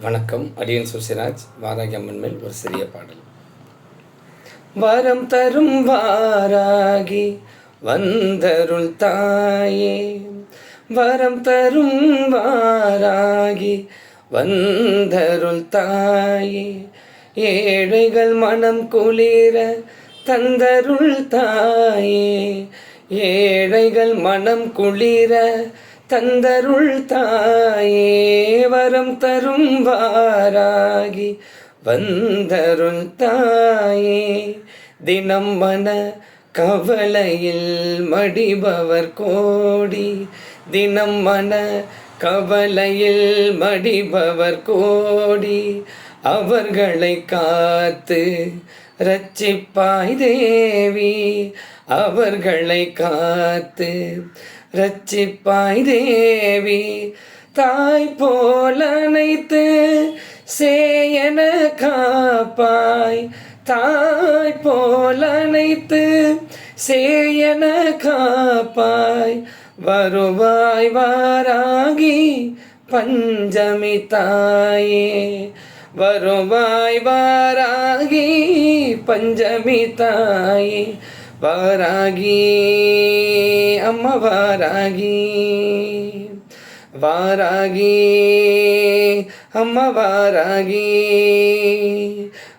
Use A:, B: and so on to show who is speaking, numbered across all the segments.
A: வணக்கம். அடியன் சுசிராஜ். வாராகி அம்மன் மேல் ஒரு சிறிய பாடல். வரம் தரும் வாராகி வந்தருள் தாயே, வரம் தரும் வாராகி வந்தருள் தாயே, ஏழைகள் மனம் குளிர தந்தருள் தாயே, ஏழைகள் மனம் குளிர தந்தருள் தாயே, வரம் தரும் வாராகி வந்தருள் தாயே, தினம் மன கவலையில் மடிபவர் கோடி, தினம் மன கவலையில் மடிபவர் கோடி, அவர்களை காத்து ரட்சிப்பாய் தேவி, அவர்களை காத்து ரட்சிப்பாய் தேவி, தாய் போல அனைத்து சேயன காப்பாய், தாய் போல அனைத்து சேயன காப்பாய், வருவாய் வாராகி பஞ்சமி தாயே, வருவாய் வாராகி பஞ்சமி தாயே, வாராகி அம்மா வாராகி, வாராகி அம்மா வாராகி,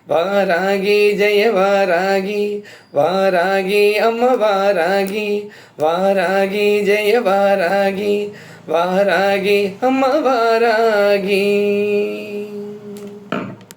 A: வாராகி ஜெய வாராகி, வாராகி அம்மா வாராகி, வாராகி ஜெய வாராகி, வாராகி அம்மா வாராகி.